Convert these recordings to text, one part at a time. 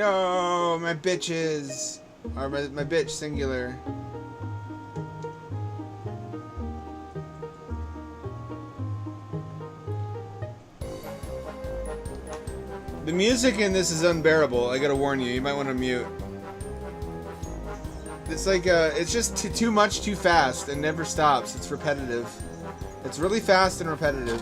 No, my bitches. Or my bitch, singular. The music in this is unbearable. I gotta warn you. You might want to mute. It's like, it's just too much too fast and never stops. It's repetitive. It's really fast and repetitive.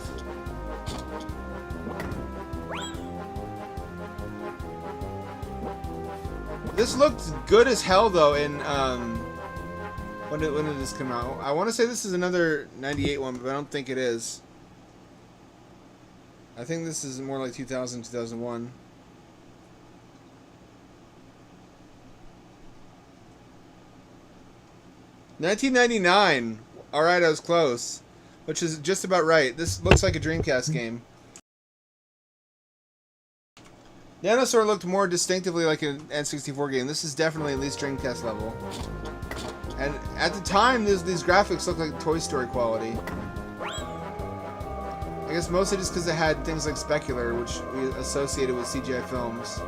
This looked good as hell though in when did this come out? I want to say this is another 98 one, but I don't think it is. I think this is more like 2000, 2001. $1999. All right, I was close, which is just about right. This looks like a Dreamcast game. Dinosaur looked more distinctively like an N64 game. This is definitely at least Dreamcast level. And at the time, these graphics looked like Toy Story quality. I guess mostly just because it had things like specular, which we associated with CGI films.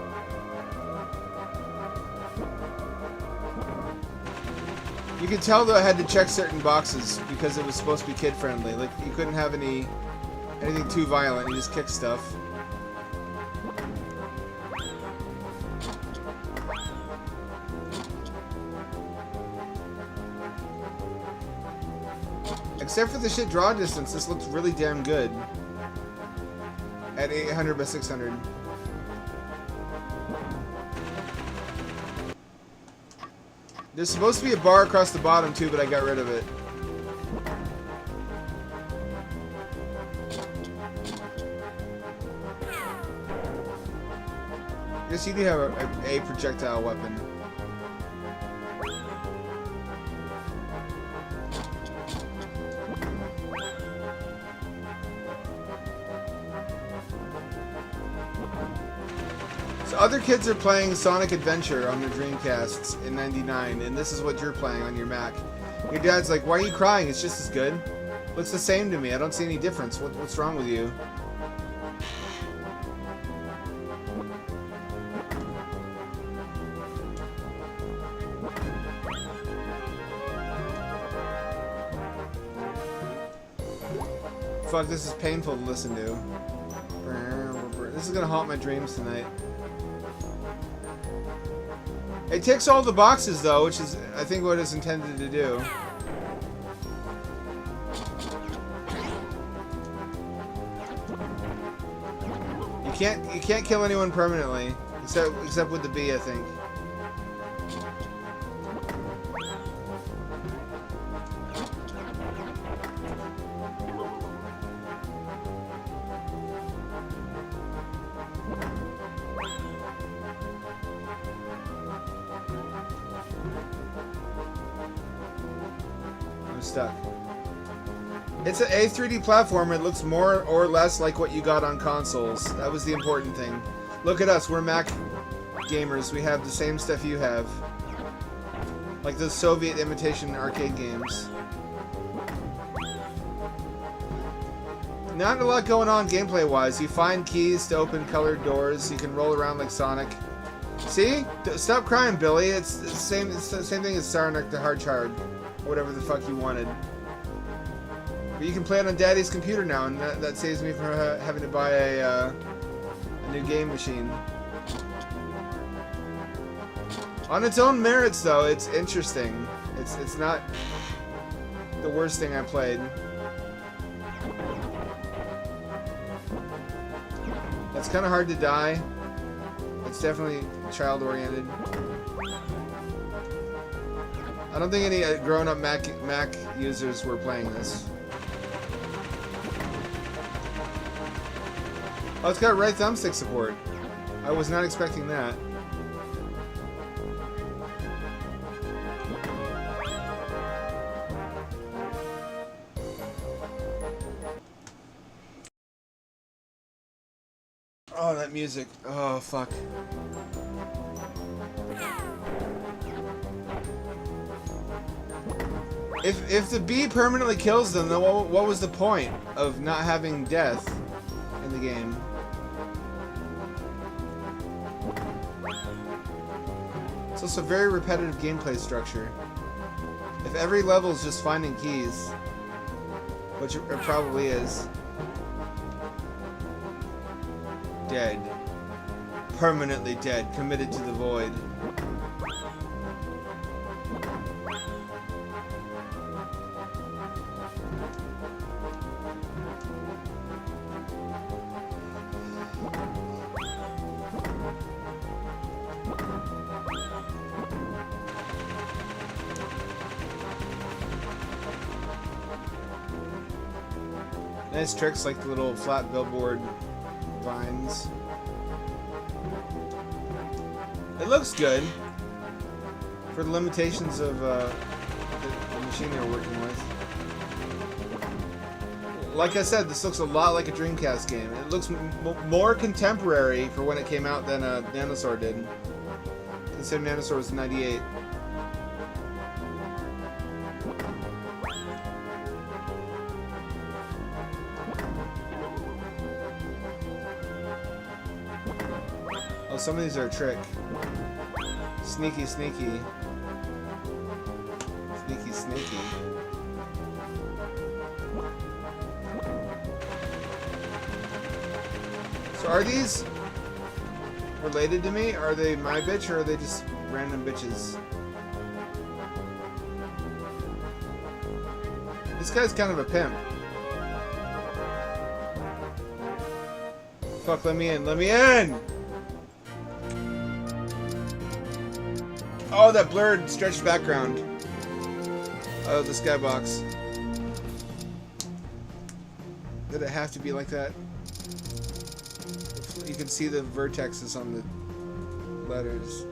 You could tell though I had to check certain boxes because it was supposed to be kid-friendly. Like, you couldn't have anything too violent. You just kick stuff. Except for the shit draw distance, this looks really damn good. At 800 by 600. There's supposed to be a bar across the bottom too, but I got rid of it. I guess you do have a projectile weapon. So other kids are playing Sonic Adventure on their Dreamcasts in '99, and this is what you're playing on your Mac. Your dad's like, "Why are you crying? It's just as good. Looks the same to me. I don't see any difference. What's wrong with you?" Fuck, this is painful to listen to. This is gonna haunt my dreams tonight. It ticks all the boxes though, which is, I think, what it's intended to do. You can't kill anyone permanently, except with the bee, I think. Stuck. It's a 3D platform. It looks more or less like what you got on consoles. That was the important thing. Look at us. We're Mac gamers. We have the same stuff you have. Like those Soviet imitation arcade games. Not a lot going on gameplay-wise. You find keys to open colored doors. You can roll around like Sonic. See? Stop crying, Billy. It's the same thing as Tyrannic the Hard Charred. Whatever the fuck you wanted. But you can play it on Daddy's computer now, and that saves me from having to buy a new game machine. On its own merits, though, it's interesting. It's not the worst thing I played. It's kind of hard to die. It's definitely child-oriented. I don't think any grown-up Mac users were playing this. Oh, it's got right thumbstick support. I was not expecting that. Oh, that music. Oh, fuck. If the bee permanently kills them, then what was the point of not having death in the game? It's also a very repetitive gameplay structure. If every level is just finding keys, which it probably is. Dead. Permanently dead. Committed to the void. Nice tricks like the little flat billboard vines. It looks good for the limitations of the machine they're working with. Like I said, this looks a lot like a Dreamcast game. It looks more contemporary for when it came out than Nanosaur did. Consider Nanosaur was 98. Oh, some of these are a trick. Sneaky, sneaky. Sneaky, sneaky. So are these related to me? Are they my bitch or are they just random bitches? This guy's kind of a pimp. Fuck, let me in, let me in! Oh, that blurred, stretched background. Oh, the skybox. Did it have to be like that? You can see the vertexes on the letters.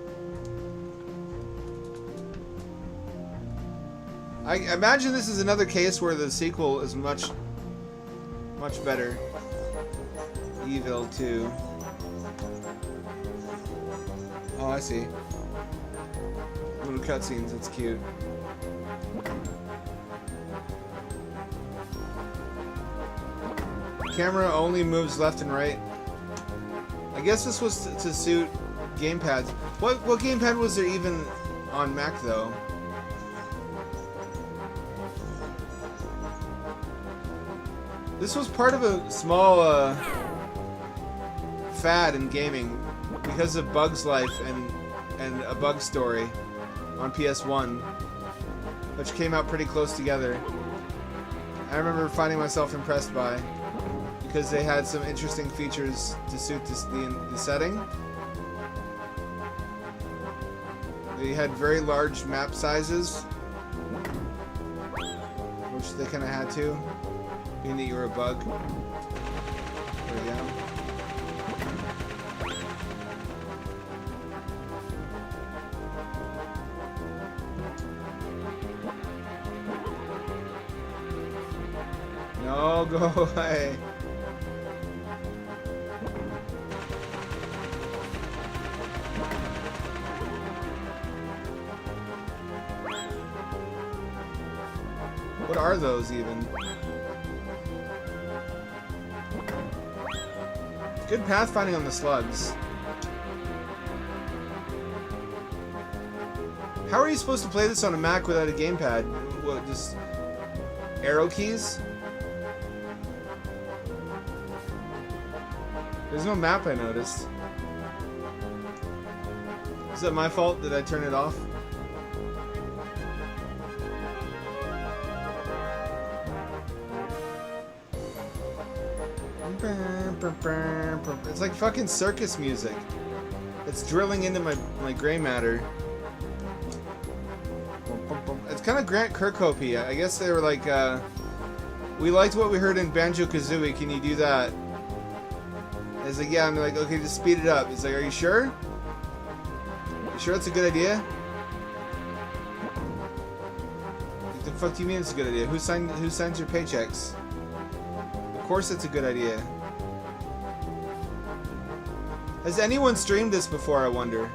I imagine this is another case where the sequel is much better. Evil 2. Oh, I see. Little cutscenes, it's cute. Camera only moves left and right. I guess this was to suit gamepads. What gamepad was there even on Mac though? This was part of a small fad in gaming because of Bug's Life and A Bug Story on PS1, which came out pretty close together. I remember finding myself impressed by, because they had some interesting features to suit the setting. They had very large map sizes, which they kind of had to, being that you were a bug. There we go. No, go away. What are those even? Good pathfinding on the slugs. How are you supposed to play this on a Mac without a gamepad? What, just arrow keys? There's no map, I noticed. Is that my fault? Did I turn it off? It's like fucking circus music. It's drilling into my gray matter. It's kind of Grant Kirkhope-y. I guess they were like, we liked what we heard in Banjo-Kazooie, can you do that? It's like, yeah, I'm like, okay, just speed it up. It's like, are you sure? You sure that's a good idea? What the fuck do you mean it's a good signs who signs your paychecks? Of course it's a good idea. Has anyone streamed this before, I wonder?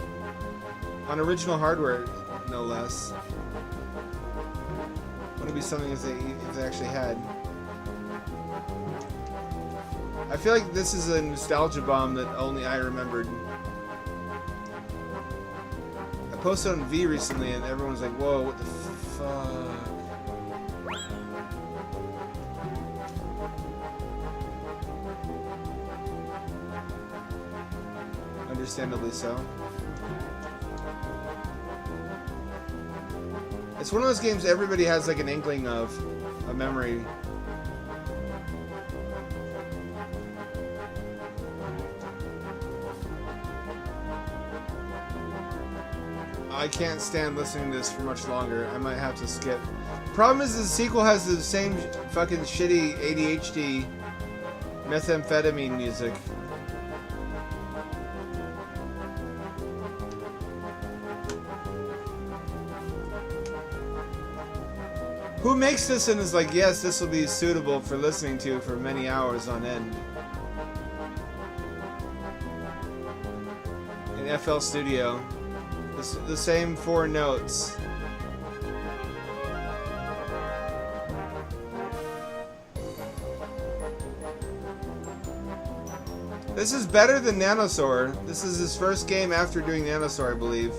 On original hardware, no less. Wouldn't it be something if they actually had? I feel like this is a nostalgia bomb that only I remembered. posted on V recently, and everyone's like, "Whoa, what the fuck?" Understandably so. It's one of those games everybody has like an inkling of, a memory. I can't stand listening to this for much longer. I might have to skip. Problem is, the sequel has the same fucking shitty ADHD methamphetamine music. Who makes this and is like, yes, this will be suitable for listening to for many hours on end? In FL Studio. The same 4 notes. This is better than Nanosaur. This is his first game after doing Nanosaur, I believe.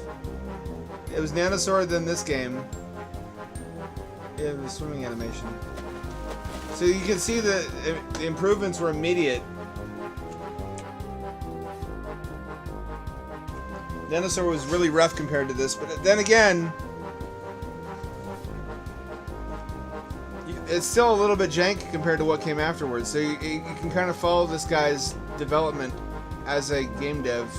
It was Nanosaur, then this game. Yeah, the swimming animation. So you can see the improvements were immediate. Nanosaur was really rough compared to this, but then again, it's still a little bit jank compared to what came afterwards. So you can kind of follow this guy's development as a game dev.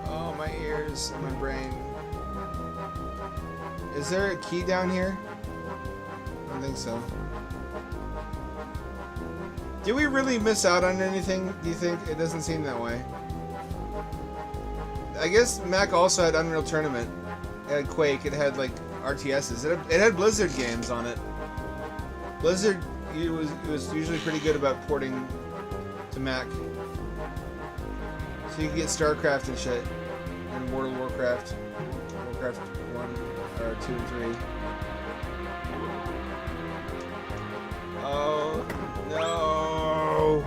Oh, my ears and my brain. Is there a key down here? I don't think so. Did we really miss out on anything, do you think? It doesn't seem that way. I guess Mac also had Unreal Tournament. It had Quake, it had like RTSs. It had Blizzard games on it. Blizzard it was usually pretty good about porting to Mac. So you can get StarCraft and shit. And World of Warcraft. Warcraft 1, or 2 and 3. Oh, no.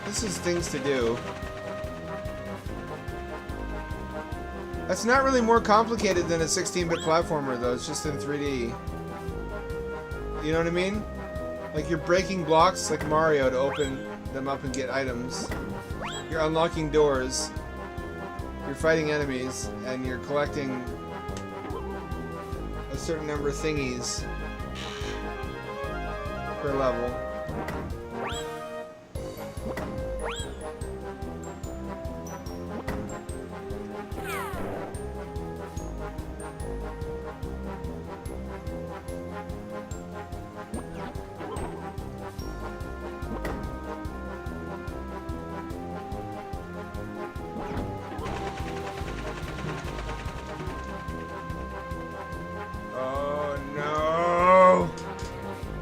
This is things to do. That's not really more complicated than a 16-bit platformer, though. It's just in 3D. You know what I mean? Like, you're breaking blocks like Mario to open them up and get items. You're unlocking doors. You're fighting enemies. And you're collecting a certain number of thingies per level.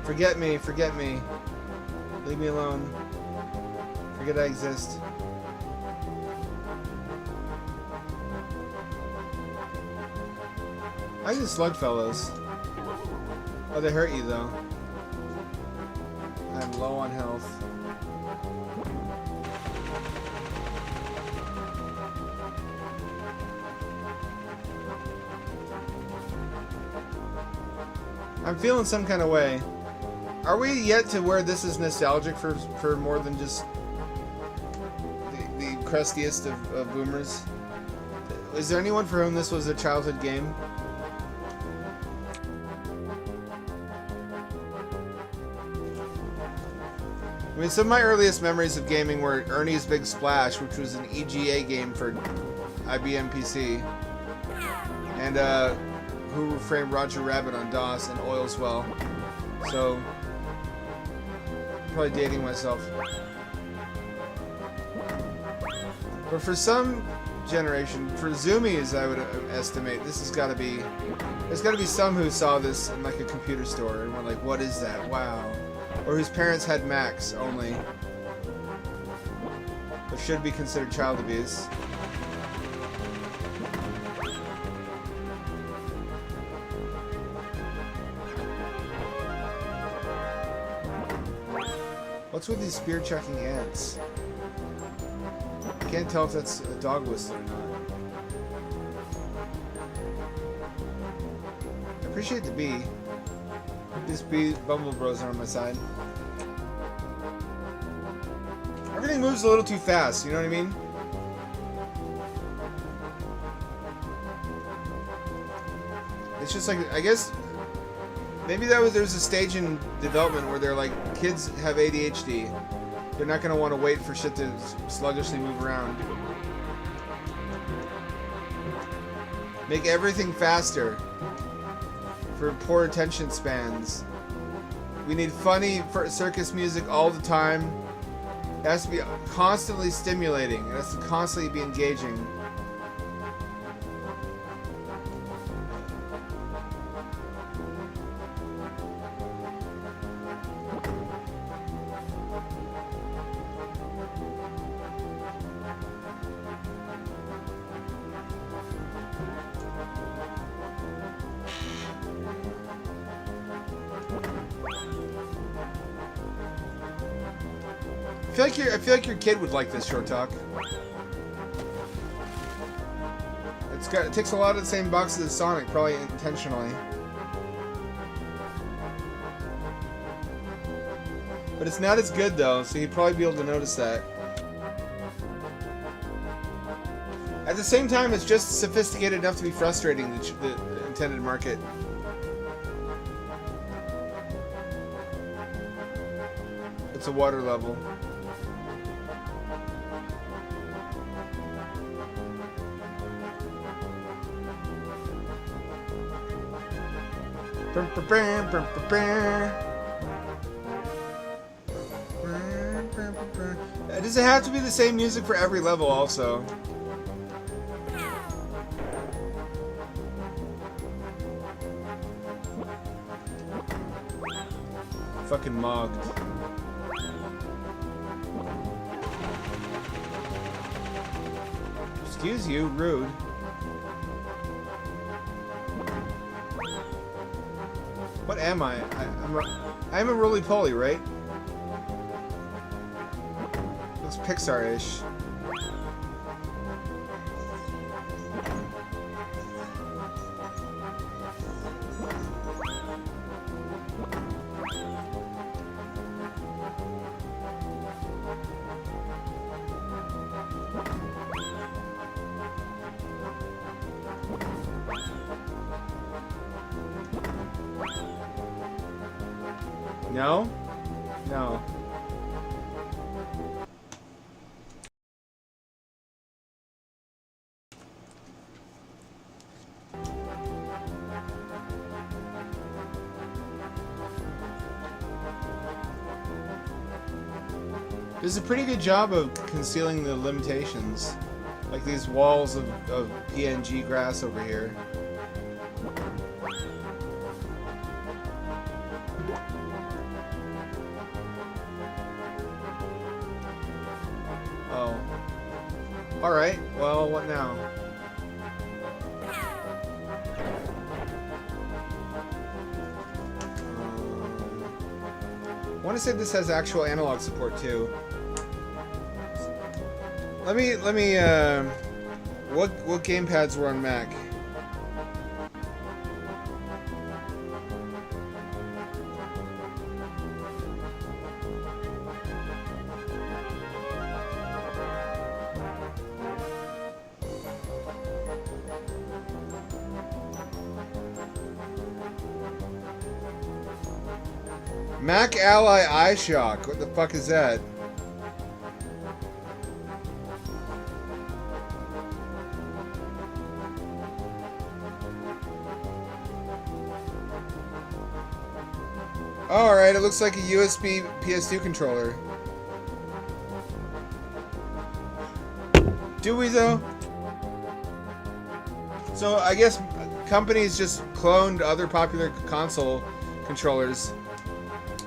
Forget me, forget me. Leave me alone. Forget I exist. I just slug fellows. Oh, they hurt you though. I'm low on health. I'm feeling some kind of way. Are we yet to where this is nostalgic for more than just the crustiest of boomers? Is there anyone for whom this was a childhood game? I mean, some of my earliest memories of gaming were Ernie's Big Splash, which was an EGA game for IBM PC, and Who Framed Roger Rabbit on DOS, and Oilswell. So, probably dating myself. But for some generation, for Zoomies, I would estimate, this has got to be, there's got to be some who saw this in like a computer store and were like, what is that? Wow. Or whose parents had Macs only. Which should be considered child abuse. What's with these spear-chucking ants? I can't tell if that's a dog whistle or not. I appreciate the bee. These bee bumble bros are on my side. Everything moves a little too fast, you know what I mean? It's just like, I guess, maybe there's a stage in development where they're like, kids have ADHD. They're not going to want to wait for shit to sluggishly move around. Make everything faster for poor attention spans. We need funny circus music all the time. It has to be constantly stimulating. It has to constantly be engaging. I feel like your kid would like this short talk. It ticks a lot of the same boxes as Sonic, probably intentionally. But it's not as good though, so you'd probably be able to notice that. At the same time, it's just sophisticated enough to be frustrating, the intended market. It's a water level. Does it have to be the same music for every level also? Fucking mogged. Excuse you, rude. What am I? I'm a roly-poly, right? Looks Pixar-ish. No? No. Does a pretty good job of concealing the limitations. Like these walls of PNG grass over here. Oh. Alright, well, what now? I want to say this has actual analog support too. Let me what gamepads were on Mac? Mac Ally iShock. What the fuck is that? Oh, alright, it looks like a USB PS2 controller. Do we though? So I guess companies just cloned other popular console controllers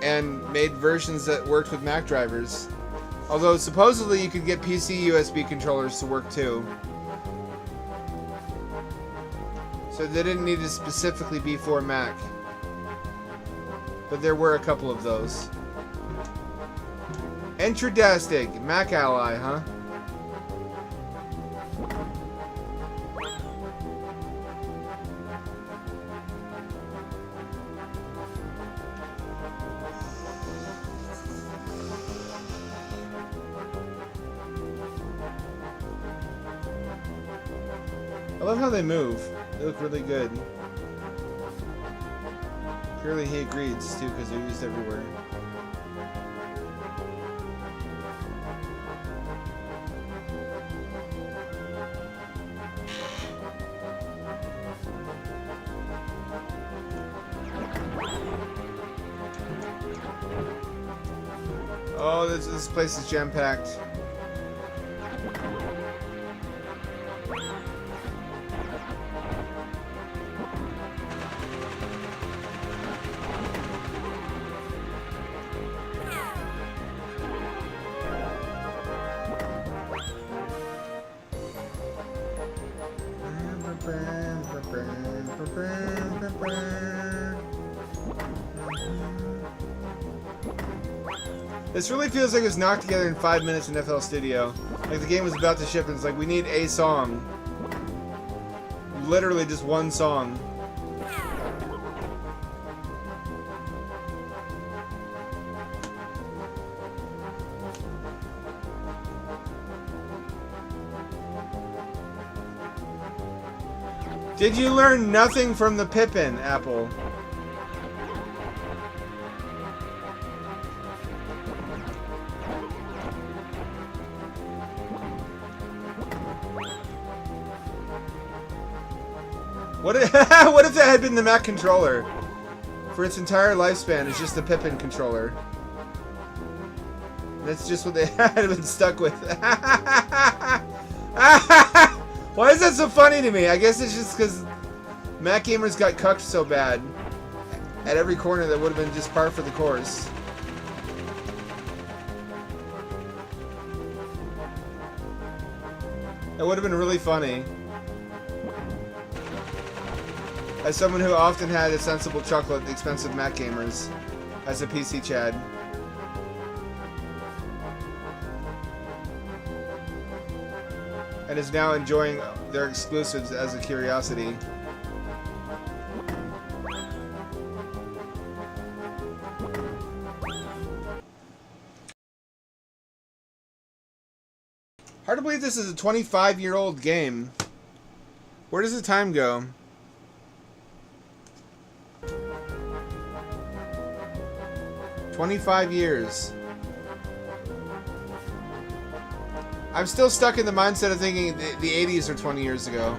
and made versions that worked with Mac drivers. Although supposedly you could get PC USB controllers to work too. So they didn't need to specifically be for Mac. But there were a couple of those. Intradastic. Mac ally, huh? I love how they move. They look really good. Clearly he agrees too, because they're used everywhere. Oh, this place is jam-packed. This really feels like it was knocked together in 5 minutes in FL Studio. Like the game was about to ship and it's like, we need a song. Literally just one song. Did you learn nothing from the Pippin, Apple? What if that had been the Mac controller? For its entire lifespan, it's just the Pippin controller. That's just what they had been stuck with. Why is that so funny to me? I guess it's just because Mac gamers got cucked so bad at every corner that would have been just par for the course. That would have been really funny. As someone who often had a sensible chuckle at the expense of Mac gamers, as a PC Chad. And is now enjoying their exclusives as a curiosity. Hard to believe this is a 25-year-old game. Where does the time go? "25 years. I'm still stuck in the mindset of thinking the 80s are 20 years ago.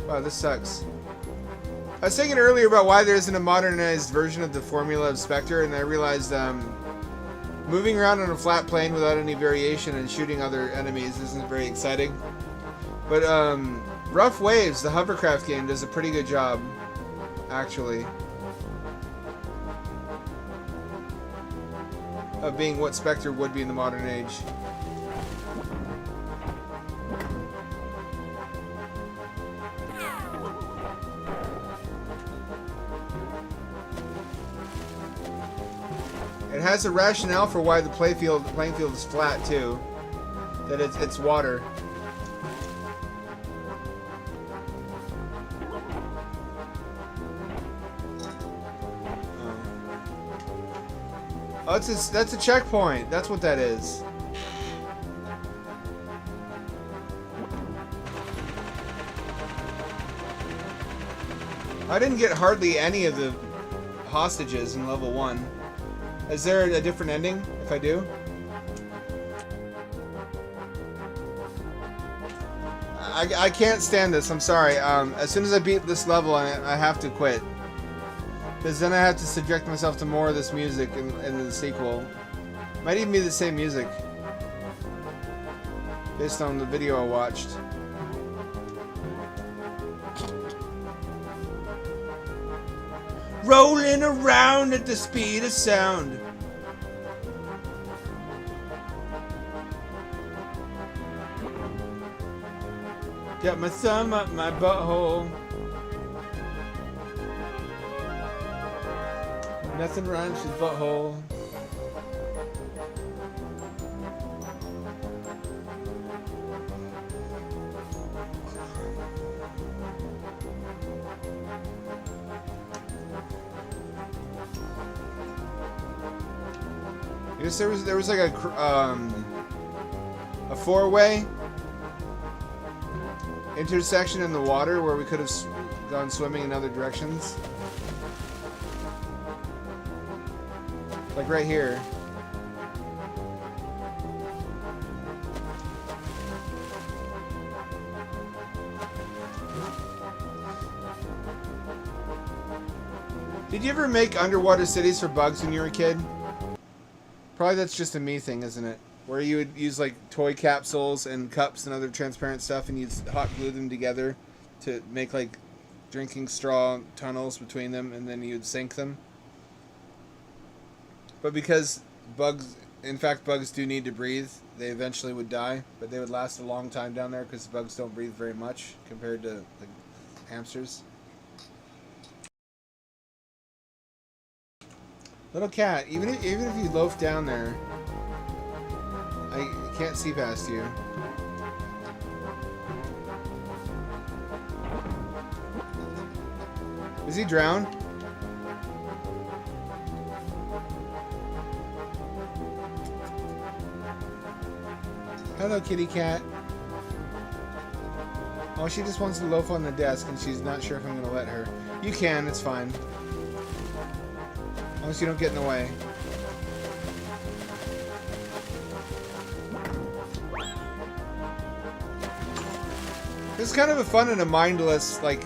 Wow, this sucks. I was thinking earlier about why there isn't a modernized version of the formula of Spectre, and I realized moving around on a flat plane without any variation and shooting other enemies isn't very exciting. But Rough Waves, the hovercraft game, does a pretty good job, actually, of being what Spectre would be in the modern age. It has a rationale for why the playing field is flat too. That it's water. Oh, that's a checkpoint. That's what that is. I didn't get hardly any of the hostages in level 1. Is there a different ending if I do? I can't stand this. I'm sorry. As soon as I beat this level, I have to quit. Because then I have to subject myself to more of this music in the sequel. Might even be the same music. Based on the video I watched. Rolling around at the speed of sound. Got my thumb up my butthole. Nothing rhymes with butthole. I guess there was like a four-way intersection in the water where we could have gone swimming in other directions. Like right here. Did you ever make underwater cities for bugs when you were a kid? Probably that's just a me thing, isn't it? Where you would use like toy capsules and cups and other transparent stuff and you'd hot glue them together to make like drinking straw tunnels between them and then you'd sink them. But because bugs, in fact bugs do need to breathe, they eventually would die, but they would last a long time down there because bugs don't breathe very much compared to like hamsters. Little cat, even if you loaf down there, I can't see past you. Is he drowned? Hello, kitty cat. Oh, she just wants to loaf on the desk and she's not sure if I'm going to let her. You can, it's fine. As long as you don't get in the way. This is kind of a fun and a mindless, like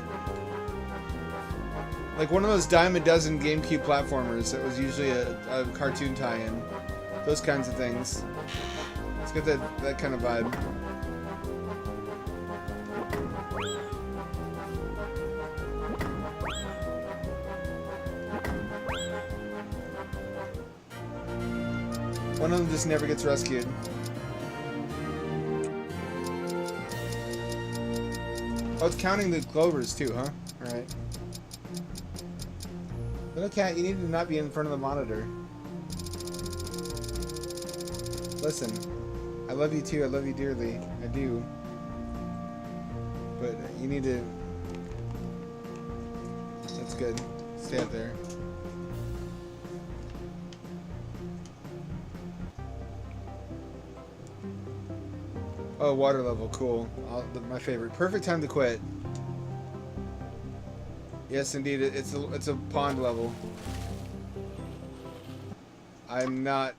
one of those dime a dozen GameCube platformers that was usually a cartoon tie-in. Those kinds of things. Let's get that kind of vibe. One of them just never gets rescued. Oh, it's counting the clovers too, huh? Alright. Little cat, you need to not be in front of the monitor. Listen, I love you too, I love you dearly. I do. But you need to... That's good. Stay up there. Oh, water level, cool. My favorite. Perfect time to quit. Yes, indeed, it's a pond level. I'm not